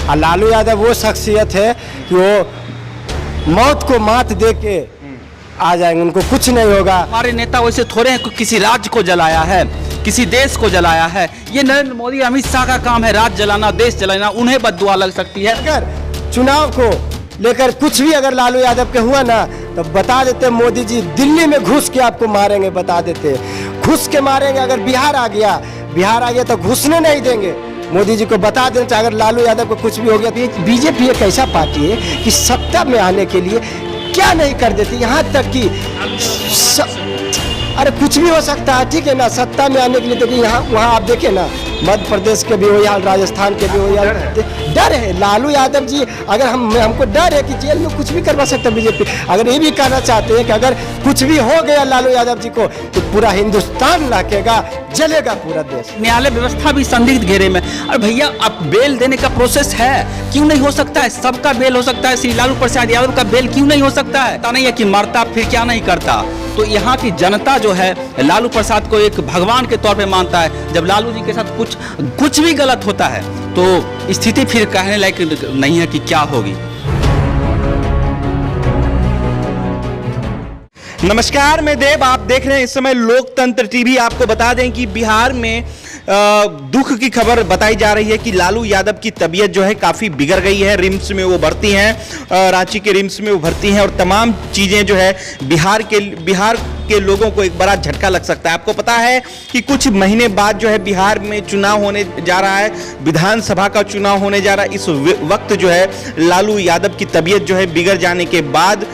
और लालू यादव वो शख्सियत है कि वो मौत को मात दे के आ जाएंगे, उनको कुछ नहीं होगा। हमारे नेता वैसे थोड़े हैं, किसी राज्य को जलाया है, किसी देश को जलाया है। ये नरेंद्र मोदी अमित शाह का काम है, राज्य जलाना, देश जलाना। उन्हें बद्दुआ लग सकती है। अगर चुनाव को लेकर कुछ भी अगर लालू यादव के हुआ ना तो बता देते मोदी जी दिल्ली में घुस के आपको मारेंगे, बता देते घुस के मारेंगे। अगर बिहार आ गया तो घुसने नहीं देंगे। मोदी जी को बता देना चाहिए अगर लालू यादव को कुछ भी हो गया तो बीजेपी एक ऐसा पार्टी है कि सत्ता में आने के लिए क्या नहीं कर देती, यहाँ तक कि अरे कुछ भी हो सकता है, ठीक है ना। सत्ता में आने के लिए तो यहाँ वहाँ आप देखें ना, मध्य प्रदेश के भी हो या राजस्थान के भी हो या डर है लालू यादव जी। अगर हमको डर है कि जेल में कुछ भी करवा सकता है बीजेपी। अगर ये भी कहना चाहते हैं कि अगर कुछ भी हो गया लालू यादव जी को तो पूरा हिंदुस्तान लहकेगा, जलेगा पूरा देश। न्यायालय व्यवस्था भी संदिग्ध घेरे में। अरे भैया, अब बेल देने का प्रोसेस है, क्यों नहीं हो सकता है? सबका बेल हो सकता है, श्री लालू प्रसाद यादव का बेल क्यों नहीं हो सकता है? नहीं है कि मरता फिर क्या नहीं करता। तो यहाँ की जनता जो है लालू प्रसाद को एक भगवान के तौर पे मानता है। जब लालू जी के साथ कुछ भी गलत होता है तो स्थिति फिर कहने लायक नहीं है कि क्या होगी। नमस्कार, मैं देव, आप देख रहे हैं इस समय लोकतंत्र टीवी। आपको बता दें कि बिहार में दुख की खबर बताई जा रही है कि लालू यादव की तबीयत जो है काफ़ी बिगड़ गई है। रिम्स में वो भर्ती हैं, रांची के रिम्स में वो भर्ती हैं और तमाम चीज़ें जो है बिहार के लोगों को एक बड़ा झटका लग सकता है। आपको पता है कि कुछ महीने बाद जो है बिहार में चुनाव होने जा रहा है, विधानसभा का चुनाव होने जा रहा है। इस वक्त जो है लालू यादव की तबीयत जो है बिगड़ जाने के बाद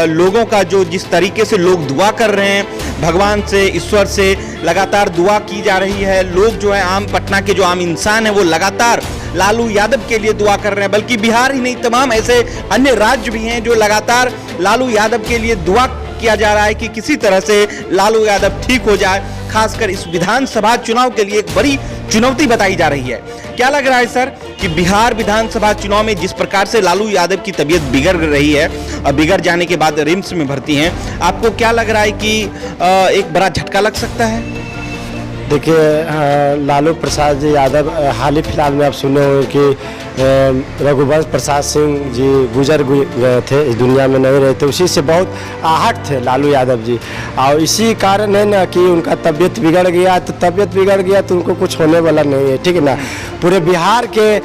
लोगों का जो जिस तरीके से लोग दुआ कर रहे हैं, भगवान से, ईश्वर से लगातार दुआ की जा रही है। लोग जो है आम पटना के जो आम इंसान है वो लगातार लालू यादव के लिए दुआ कर रहे हैं। बल्कि बिहार ही नहीं, तमाम ऐसे अन्य राज्य भी हैं जो लगातार लालू यादव के लिए दुआ किया जा रहा है कि किसी तरह से लालू यादव ठीक हो जाए। खासकर इस विधानसभा चुनाव के लिए एक बड़ी चुनौती बताई जा रही है। क्या लग रहा है सर कि बिहार विधानसभा चुनाव में जिस प्रकार से लालू यादव की तबीयत बिगड़ रही है और बिगड़ जाने के बाद रिम्स में भर्ती हैं, आपको क्या लग रहा है कि एक बड़ा झटका लग सकता है? देखिए, लालू प्रसाद यादव हाल ही फिलहाल में आप सुने होंगे कि रघुवंश प्रसाद सिंह जी गुजर गए थे, इस दुनिया में नहीं रहे थे। उसी से बहुत आहत थे लालू यादव जी और इसी कारण है ना कि उनका तबीयत बिगड़ गया। तो तबीयत बिगड़ गया तो उनको कुछ होने वाला नहीं है, ठीक है ना। पूरे बिहार के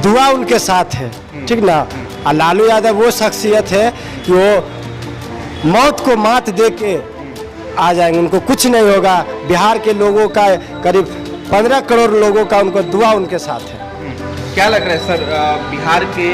दुआ उनके साथ है, ठीक ना। और लालू यादव वो शख्सियत है कि वो मौत को मात दे के आ जाएंगे, उनको कुछ नहीं होगा। बिहार के लोगों का करीब 15 करोड़ लोगों का उनको दुआ उनके साथ है। क्या लग रहा है सर, बिहार के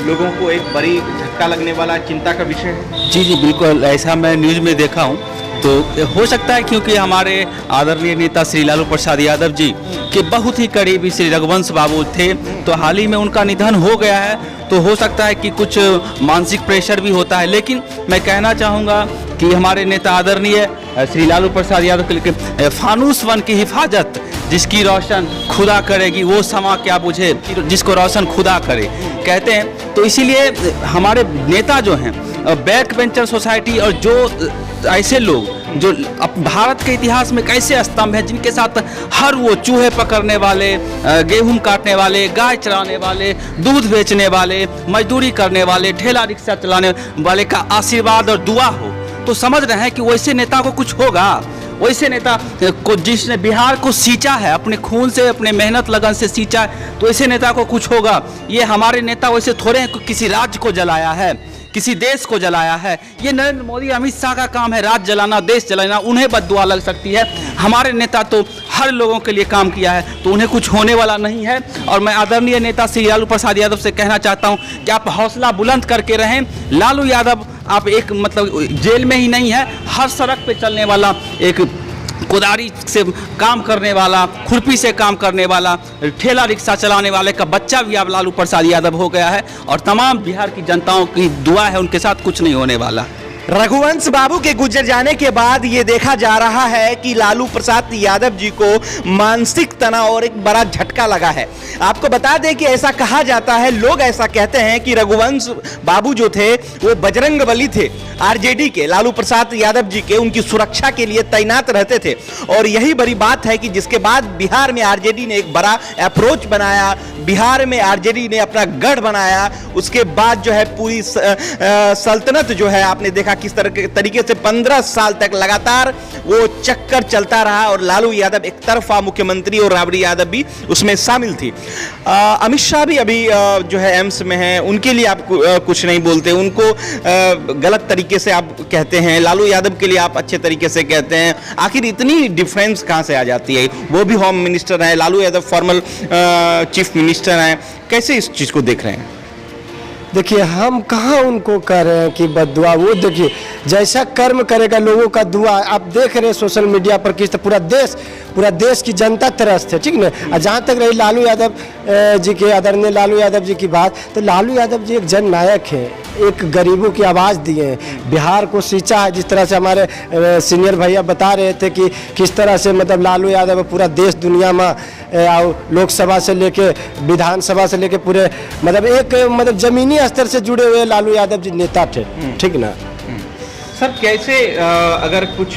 लोगों को एक बड़ी झटका लगने वाला चिंता का विषय है? जी बिल्कुल, ऐसा मैं न्यूज़ में देखा हूँ। तो हो सकता है क्योंकि हमारे आदरणीय नेता श्री लालू प्रसाद यादव जी के बहुत ही करीबी श्री रघुवंश बाबू थे, तो हाल ही में उनका निधन हो गया है। तो हो सकता है कि कुछ मानसिक प्रेशर भी होता है। लेकिन मैं कहना चाहूँगा कि हमारे नेता आदरणीय श्री लालू प्रसाद यादव के लिए फानूस वन की हिफाजत जिसकी रोशन खुदा करेगी वो समा क्या बुझे, जिसको रोशन खुदा करे कहते हैं। तो इसीलिए हमारे नेता जो हैं बैक बेंचर सोसाइटी और जो ऐसे लोग जो भारत के इतिहास में कैसे स्तंभ हैं, जिनके साथ हर वो चूहे पकड़ने वाले, गेहूं काटने वाले, गाय चराने वाले, दूध बेचने वाले, मजदूरी करने वाले, ठेला रिक्शा चलाने वाले का आशीर्वाद और दुआ हो, तो समझ रहे हैं कि वैसे नेता को कुछ होगा। वैसे नेता को जिसने बिहार को सींचा है, अपने खून से, अपने मेहनत लगन से सींचा है, तो ऐसे नेता को कुछ होगा। ये हमारे नेता वैसे थोड़े हैं कि किसी राज्य को जलाया है, किसी देश को जलाया है। ये नरेंद्र मोदी अमित शाह का काम है, राज्य जलाना, देश जलाना। उन्हें बद्दुआ लग सकती है। हमारे नेता तो हर लोगों के लिए काम किया है, तो उन्हें कुछ होने वाला नहीं है। और मैं आदरणीय नेता श्री लालू प्रसाद यादव से कहना चाहता हूं कि आप हौसला बुलंद करके रहें। लालू यादव आप एक मतलब जेल में ही नहीं है, हर सड़क पे चलने वाला, एक कुदारी से काम करने वाला, खुरपी से काम करने वाला, ठेला रिक्शा चलाने वाले का बच्चा भी अब लालू प्रसाद यादव हो गया है। और तमाम बिहार की जनताओं की दुआ है, उनके साथ कुछ नहीं होने वाला। रघुवंश बाबू के गुजर जाने के बाद ये देखा जा रहा है कि लालू प्रसाद यादव जी को मानसिक तनाव और एक बड़ा झटका लगा है। आपको बता दें कि ऐसा कहा जाता है, लोग ऐसा कहते हैं कि रघुवंश बाबू जो थे वो बजरंगबली थे, आरजेडी के, लालू प्रसाद यादव जी के, उनकी सुरक्षा के लिए तैनात रहते थे। और यही बड़ी बात है कि जिसके बाद बिहार में आरजेडी ने एक बड़ा अप्रोच बनाया, बिहार में आरजेडी ने अपना गढ़ बनाया। उसके बाद जो है पूरी सल्तनत जो है आपने देखा किस तरह के तरीके से 15 साल तक लगातार वो चक्कर चलता रहा और लालू यादव एक तरफा मुख्यमंत्री और राबड़ी यादव भी उसमें शामिल थी। अमित शाह भी अभी जो है एम्स में हैं, उनके लिए आप कुछ नहीं बोलते, उनको गलत तरीके से आप कहते हैं, लालू यादव के लिए आप अच्छे तरीके से कहते हैं। आखिर इतनी डिफरेंस कहां से आ जाती है? वो भी होम मिनिस्टर हैं, Lalu Yadav formal chief minister हैं, कैसे इस चीज को देख रहे हैं? देखिए, हम कहाँ उनको कह रहे हैं कि बद्दुआ, वो देखिए जैसा कर्म करेगा लोगों का दुआ। आप देख रहे हैं सोशल मीडिया पर किस पूरा देश की जनता त्रस्त है, ठीक ना। और जहाँ तक रही लालू यादव जी के, आदरणीय लालू यादव जी की बात, तो लालू यादव जी एक जननायक है, एक गरीबों की आवाज़ दिए हैं, बिहार को सींचा है। जिस तरह से हमारे सीनियर भैया बता रहे थे कि किस तरह से मतलब लालू यादव पूरा देश दुनिया में, लोकसभा से लेके विधानसभा से लेके पूरे मतलब जमीनी स्तर से जुड़े हुए लालू यादव जी नेता थे, ठीक ना। सर कैसे अगर कुछ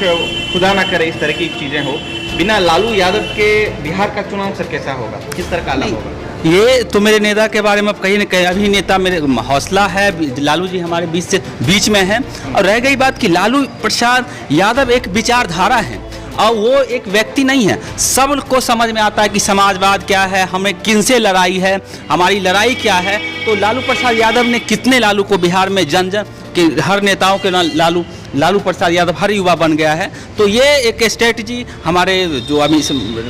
खुदा ना करे इस तरह की चीजें हो, बिना लालू यादव के बिहार का चुनाव सर कैसा होगा, किस तरह का अलग होगा? ये तो मेरे नेता के बारे में कहीं न कहीं, अभी नेता मेरे हौसला है, लालू जी हमारे बीच में हैं। और रह गई बात कि लालू प्रसाद यादव एक विचारधारा है और वो एक व्यक्ति नहीं है। सबको समझ में आता है कि समाजवाद क्या है, हमें किनसे लड़ाई है, हमारी लड़ाई क्या है। तो लालू प्रसाद यादव ने कितने लालू को बिहार में जन के हर नेताओं के लालू प्रसाद यादव हर युवा बन गया है। तो ये एक स्ट्रेटजी हमारे जो अभी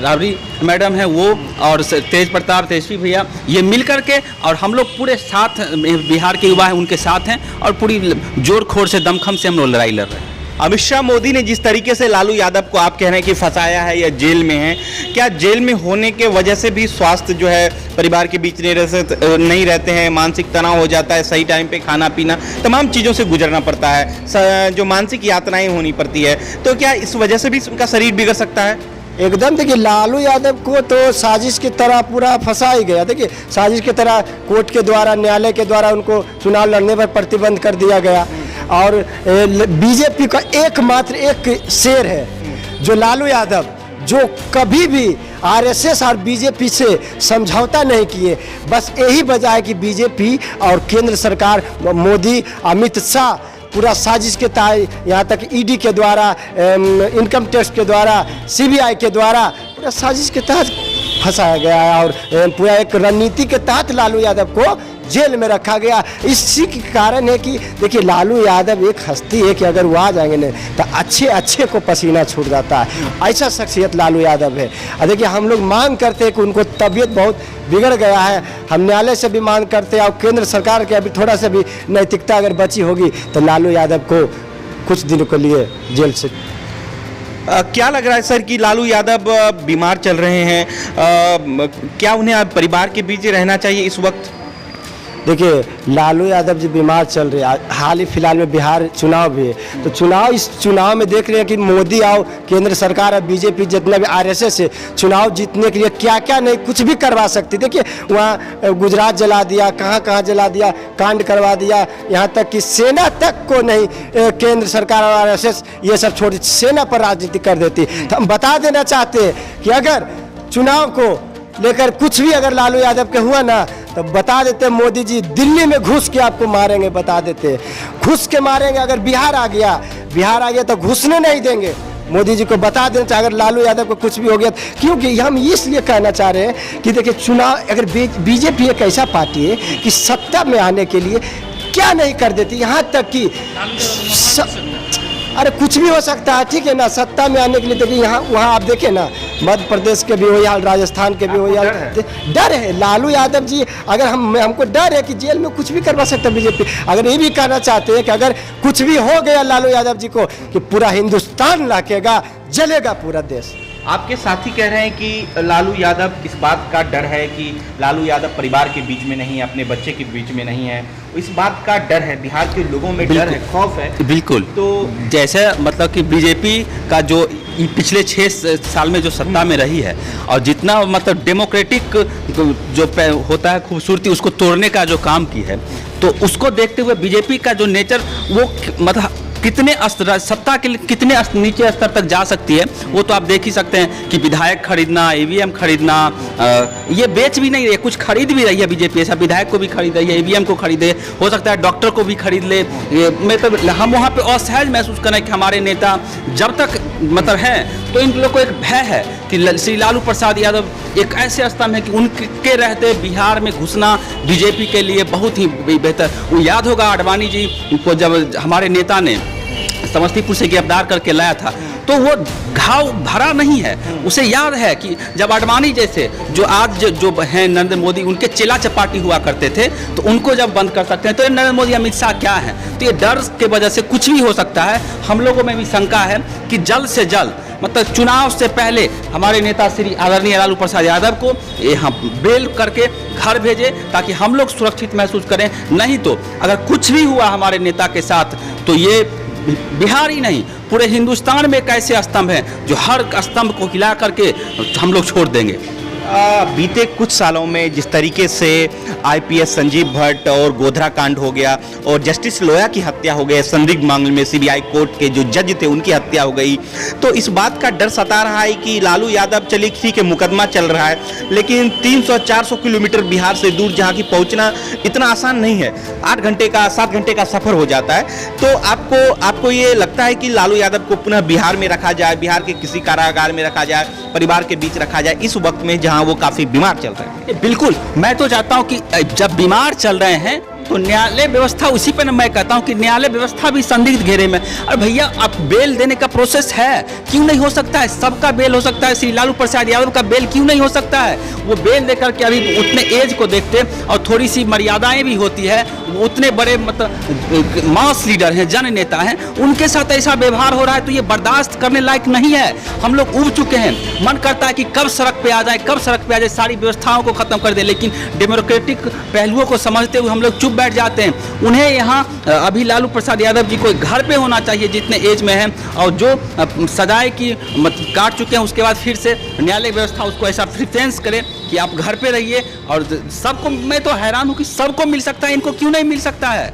राबड़ी मैडम हैं वो और तेज प्रताप तेजस्वी भैया, ये मिल करके, और हम लोग पूरे साथ बिहार के युवा हैं उनके साथ हैं और पूरी जोर खोर से दमखम से हम लोग लड़ाई लड़ रहे हैं। अमित शाह मोदी ने जिस तरीके से लालू यादव को आप कह रहे हैं कि फंसाया है या जेल में है, क्या जेल में होने के वजह से भी स्वास्थ्य जो है परिवार के बीच नहीं रहते हैं, मानसिक तनाव हो जाता है, सही टाइम पे खाना पीना तमाम चीज़ों से गुजरना पड़ता है, जो मानसिक यातनाएं होनी पड़ती है, तो क्या इस वजह से भी उनका शरीर बिगड़ सकता है? एकदम। देखिए, लालू यादव को तो साजिश की तरह पूरा फंसा ही गया। देखिए, साजिश की तरह कोर्ट के द्वारा, न्यायालय के द्वारा उनको चुनाव लड़ने पर प्रतिबंध कर दिया गया। और बीजेपी का एकमात्र एक शेर है जो लालू यादव, जो कभी भी आरएसएस और बीजेपी से समझौता नहीं किए। बस यही वजह है कि बीजेपी और केंद्र सरकार, मोदी, अमित शाह पूरा साजिश के तहत, यहाँ तक ईडी के द्वारा, इनकम टैक्स के द्वारा, सीबीआई के द्वारा पूरा साजिश के तहत फंसाया गया है और पूरा एक रणनीति के तहत लालू यादव को जेल में रखा गया। इसी के कारण है कि देखिए, लालू यादव एक हस्ती है कि अगर वो आ जाएंगे ना तो अच्छे को पसीना छूट जाता है, ऐसा शख्सियत लालू यादव है। और देखिए, हम लोग मांग करते हैं कि उनको तबीयत बहुत बिगड़ गया है, हम न्यायालय से भी मांग करते हैं और केंद्र सरकार के अभी थोड़ा सा भी नैतिकता अगर बची होगी तो लालू यादव को कुछ दिनों के लिए जेल से। क्या लग रहा है सर कि लालू यादव बीमार चल रहे हैं, क्या उन्हें परिवार के बीच रहना चाहिए इस वक्त? देखिए, लालू यादव जी बीमार चल रहे हैं, हाल ही फिलहाल में बिहार चुनाव भी है, तो इस चुनाव में देख रहे हैं कि मोदी और केंद्र सरकार और बीजेपी जितना भी आरएसएस है, चुनाव जीतने के लिए क्या क्या नहीं कुछ भी करवा सकती। देखिए, वहाँ गुजरात जला दिया, कहाँ जला दिया, कांड करवा दिया, यहाँ तक कि सेना तक को नहीं, केंद्र सरकार और आरएसएस ये सब छोड़, सेना पर राजनीति कर देती। तो हम बता देना चाहते हैं कि अगर चुनाव को लेकर कुछ भी अगर लालू यादव के हुआ ना तो बता देते मोदी जी दिल्ली में घुस के आपको मारेंगे, बता देते घुस के मारेंगे। अगर बिहार आ गया तो घुसने नहीं देंगे। मोदी जी को बता देना चाहिए अगर लालू यादव को कुछ भी हो गया, क्योंकि हम इसलिए कहना चाह रहे हैं कि देखिए, चुनाव अगर बीजेपी एक ऐसा पार्टी है कि सत्ता में आने के लिए क्या नहीं कर देती, यहाँ तक कि अरे कुछ भी हो सकता है, ठीक है ना। सत्ता में आने के लिए देखिए, यहाँ वहाँ आप देखें ना, मध्य प्रदेश के भी हो या राजस्थान के भी हो, या डर है लालू यादव जी। अगर हमको डर है कि जेल में कुछ भी करवा सकता है बीजेपी। अगर ये भी कहना चाहते हैं कि अगर कुछ भी हो गया लालू यादव जी को कि पूरा हिंदुस्तान लाकेगा, जलेगा पूरा देश। आपके साथी कह रहे हैं कि लालू यादव इस बात का डर है कि लालू यादव परिवार के बीच में नहीं है, अपने बच्चे के बीच में नहीं है, इस बात का डर है, बिहार के लोगों में डर है, खौफ है। बिल्कुल। तो जैसे मतलब कि बीजेपी का जो पिछले 6 साल में जो सत्ता में रही है और जितना मतलब डेमोक्रेटिक जो होता है खूबसूरती उसको तोड़ने का जो काम की है, तो उसको देखते हुए बीजेपी का जो नेचर वो मतलब कितने सत्ता के कितने नीचे स्तर तक जा सकती है वो तो आप देख ही सकते हैं कि विधायक खरीदना, ईवीएम खरीदना, ये बेच भी नहीं रही है, कुछ खरीद भी रही है बीजेपी, ऐसा विधायक को भी खरीद रही है, ईवीएम को खरीदे, हो सकता है डॉक्टर को भी खरीद ले। मतलब हम वहाँ पे असहज महसूस करें कि हमारे नेता जब तक मतलब हैं तो इन लोगों को एक भय है कि श्री लालू प्रसाद यादव एक ऐसे स्तंभ है कि उनके रहते बिहार में घुसना बीजेपी के लिए बहुत ही बेहतर। वो याद होगा आडवाणी जी को जब हमारे नेता ने समस्तीपुर से गिरफ्तार करके लाया था तो वो घाव भरा नहीं है, उसे याद है कि जब आडवाणी जैसे जो आज जो हैं नरेंद्र मोदी उनके चेला चपाटी हुआ करते थे तो उनको जब बंद कर सकते हैं तो नरेंद्र मोदी अमित शाह क्या है, तो ये डर के वजह से कुछ भी हो सकता है। हम लोगों में भी शंका है कि जल्द से जल्द मतलब चुनाव से पहले हमारे नेता श्री आदरणीय लालू प्रसाद यादव को हम बेल करके घर भेजे ताकि हम लोग सुरक्षित महसूस करें। नहीं तो अगर कुछ भी हुआ हमारे नेता के साथ तो ये बिहार ही नहीं पूरे हिंदुस्तान में एक ऐसे स्तंभ हैं जो हर स्तंभ को हिला करके हम लोग छोड़ देंगे। बीते कुछ सालों में जिस तरीके से आईपीएस संजीव भट्ट और गोधरा कांड हो गया और जस्टिस लोया की हत्या हो गई, संदिग्ध मामले में सीबीआई कोर्ट के जो जज थे उनकी हत्या हो गई, तो इस बात का डर सता रहा है कि लालू यादव चलिए ठीक है मुकदमा चल रहा है लेकिन 300-400 किलोमीटर बिहार से दूर जहाँ की पहुँचना इतना आसान नहीं है, 7 घंटे का सफर हो जाता है। तो आपको ये लगता है कि लालू यादव को पुनः बिहार में रखा जाए, बिहार के किसी कारागार में रखा जाए, परिवार के बीच रखा जाए इस वक्त में जहां वो काफी बीमार चल रहे हैं? बिल्कुल, मैं तो चाहता हूं कि जब बीमार चल रहे हैं तो न्यायालय व्यवस्था उसी पे मैं कहता हूं कि न्यायालय व्यवस्था भी संदिग्ध घेरे में। अरे भैया आप बेल देने का प्रोसेस है, क्यों नहीं हो सकता है? सबका बेल हो सकता है, श्री लालू प्रसाद यादव का बेल क्यों नहीं हो सकता है? वो बेल देकर के अभी उतने एज को देखते और थोड़ी सी मर्यादाएं भी होती है, उतने बड़े मतलब मास लीडर हैं, जन नेता हैं, उनके साथ ऐसा व्यवहार हो रहा है तो ये बर्दाश्त करने लायक नहीं है। हम लोग उब चुके हैं, मन करता है कि कब सड़क पे आ जाए, कब सड़क पे आ जाए, सारी व्यवस्थाओं को खत्म कर दे, लेकिन डेमोक्रेटिक पहलुओं को समझते हुए हम लोग चुप बैठ जाते हैं। उन्हें यहाँ अभी लालू प्रसाद यादव जी को घर पे होना चाहिए जितने एज में हैं और जो सजाए की काट चुके हैं उसके बाद फिर से न्यायालय व्यवस्था उसको ऐसा प्रिफरेंस करे कि आप घर पे रहिए। और सबको, मैं तो हैरान हूँ कि सबको मिल सकता है, इनको क्यों नहीं मिल सकता है?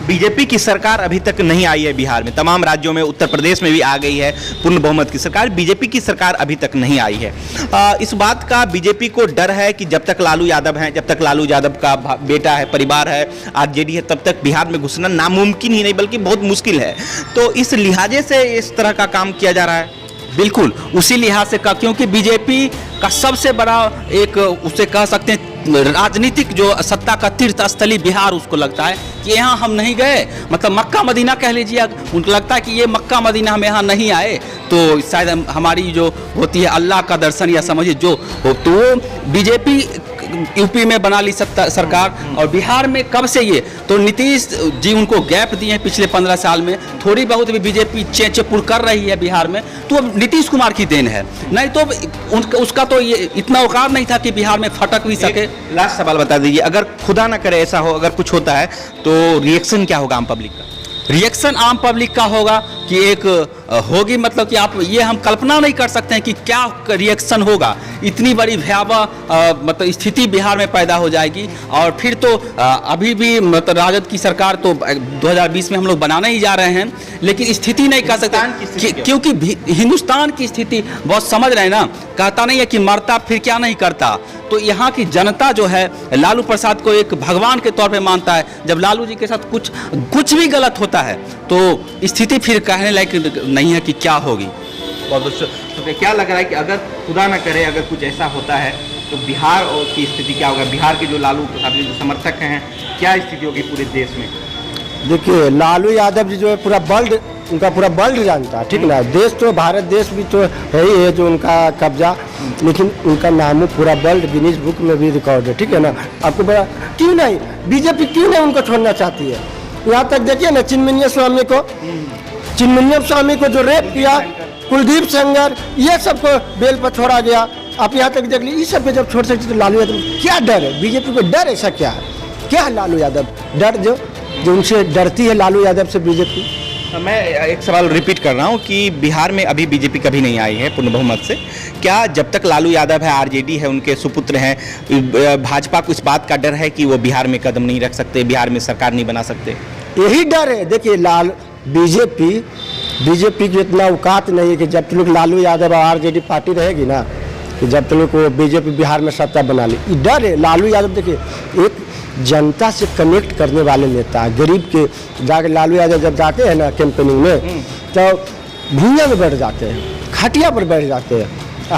बीजेपी की सरकार अभी तक नहीं आई है बिहार में, तमाम राज्यों में, उत्तर प्रदेश में भी आ गई है पूर्ण बहुमत की सरकार, बीजेपी की सरकार अभी तक नहीं आई है। इस बात का बीजेपी को डर है कि जब तक लालू यादव हैं, जब तक लालू यादव का बेटा है, परिवार है, आरजेडी है, तब तक बिहार में घुसना नामुमकिन ही नहीं बल्कि बहुत मुश्किल है। तो इस लिहाजे से इस तरह का काम किया जा रहा है। बिल्कुल उसी लिहाज से का, क्योंकि बीजेपी का सबसे बड़ा एक उसे कह सकते हैं राजनीतिक जो सत्ता का तीर्थ स्थली बिहार उसको लगता है कि यहाँ हम नहीं गए, मतलब मक्का मदीना कह लीजिए, उनको लगता है कि ये मक्का मदीना हम यहाँ नहीं आए तो शायद हमारी जो होती है अल्लाह का दर्शन या समझिए जो हो, तो वो बीजेपी यूपी में बना ली सरकार और बिहार में कब से ये तो नीतीश जी उनको गैप दिए हैं पिछले 15 साल में, थोड़ी बहुत भी बीजेपी चेचेपुर कर रही है बिहार में तो अब नीतीश कुमार की देन है, नहीं तो उसका तो ये इतना औकात नहीं था कि बिहार में फटक भी सके। लास्ट सवाल बता दीजिए, अगर खुदा ना करे ऐसा हो, अगर कुछ होता है तो रिएक्शन क्या होगा आम पब्लिक का? रिएक्शन आम पब्लिक का होगा कि एक होगी मतलब कि आप ये हम कल्पना नहीं कर सकते हैं कि क्या रिएक्शन होगा, इतनी बड़ी भयावह मतलब स्थिति बिहार में पैदा हो जाएगी। और फिर तो अभी भी मतलब राजद की सरकार तो 2020 में हम लोग बनाने ही जा रहे हैं, लेकिन स्थिति नहीं कर सकते क्योंकि हिंदुस्तान की स्थिति बहुत समझ रहे हैं ना, कहता नहीं है कि मरता फिर क्या नहीं करता, तो यहाँ की जनता जो है लालू प्रसाद को एक भगवान के तौर पे मानता है। जब लालू जी के साथ कुछ भी गलत होता है तो स्थिति फिर कहने लायक नहीं है कि क्या होगी। बहुत तो क्या लग रहा है कि अगर खुदा ना करे अगर कुछ ऐसा होता है तो बिहार की स्थिति क्या होगा? बिहार के जो लालू प्रसाद जी जो समर्थक हैं क्या स्थिति होगी पूरे देश में? देखिए लालू यादव जी जो है पूरा वर्ल्ड, उनका पूरा वर्ल्ड जानता है, ठीक ना, देश तो भारत देश भी तो है ही है जो उनका कब्जा, लेकिन उनका नाम पूरा वर्ल्ड गिनीज बुक में भी रिकॉर्ड है, ठीक है ना। आपको बड़ा क्यों नहीं बीजेपी क्यों नहीं उनको छोड़ना चाहती है? यहाँ तक देखिए ना चिन्मय स्वामी को जो रेप किया, कुलदीप सेंगर, ये सबको बेल पर छोड़ा गया। आप यहाँ तक देख लीजिए, इस सब को जब छोड़ सकते तो लालू यादव क्या डर है? बीजेपी को डर ऐसा क्या है? क्या है लालू यादव डर जो उनसे डरती है लालू यादव से बीजेपी? मैं एक सवाल रिपीट कर रहा हूं कि बिहार में अभी बीजेपी कभी नहीं आई है पूर्ण बहुमत से। क्या जब तक लालू यादव है, आरजेडी है, उनके सुपुत्र हैं, भाजपा को इस बात का डर है कि वो बिहार में कदम नहीं रख सकते, बिहार में सरकार नहीं बना सकते? यही डर है। देखिए बीजेपी की इतना औकात नहीं है कि जब तक लालू यादव और आरजेडी पार्टी रहेगी ना, कि जब तक वो बीजेपी बिहार में सत्ता बना ली, ये डर है। लालू यादव देखिए एक जनता से कनेक्ट करने वाले नेता, गरीब के जाके लालू यादव जब जाते हैं ना कैंपेनिंग में, तो भूइयां में बैठ जाते हैं, खटिया पर बैठ जाते हैं,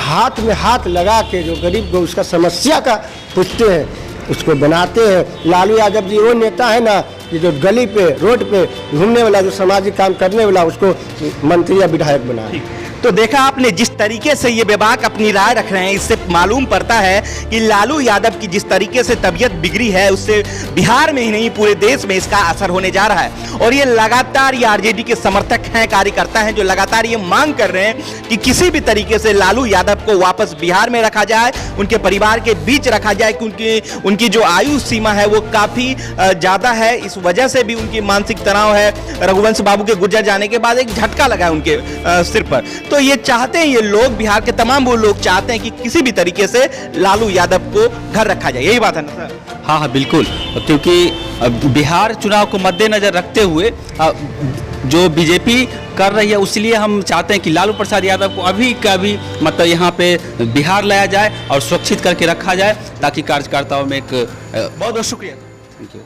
हाथ में हाथ लगा के जो गरीब को उसका समस्या का पूछते हैं, उसको बनाते हैं। लालू यादव जी वो नेता है ना कि जो गली पे रोड पे घूमने वाला, जो सामाजिक काम करने वाला, उसको मंत्री या विधायक बनाए। तो देखा आपने जिस तरीके से ये बेबाक अपनी राय रख रहे हैं, इससे मालूम पड़ता है कि लालू यादव की जिस तरीके से तबीयत बिगड़ी है, उससे बिहार में ही नहीं पूरे देश में इसका असर होने जा रहा है। और ये लगातार ये आरजेडी के समर्थक हैं, कार्यकर्ता हैं, जो लगातार ये मांग कर रहे हैं कि किसी भी तरीके से लालू यादव को वापस बिहार में रखा जाए, उनके परिवार के बीच रखा जाए, क्योंकि उनकी जो आयु सीमा है वो काफ़ी ज़्यादा है। इस वजह से भी उनकी मानसिक तनाव है। रघुवंश बाबू के गुजर जाने के बाद एक झटका लगा है उनके सिर पर। तो ये चाहते हैं, ये लोग, बिहार के तमाम वो लोग चाहते हैं कि किसी भी तरीके से लालू यादव को घर रखा जाए। यही बात है ना सर? हाँ हाँ बिल्कुल, क्योंकि बिहार चुनाव को मद्देनजर रखते हुए जो बीजेपी कर रही है, उसलिए हम चाहते हैं कि लालू प्रसाद यादव को अभी का अभी मतलब यहाँ पे बिहार लाया जाए और सुरक्षित करके रखा जाए, ताकि कार्यकर्ताओं में एक बहुत बहुत शुक्रिया। Thank you.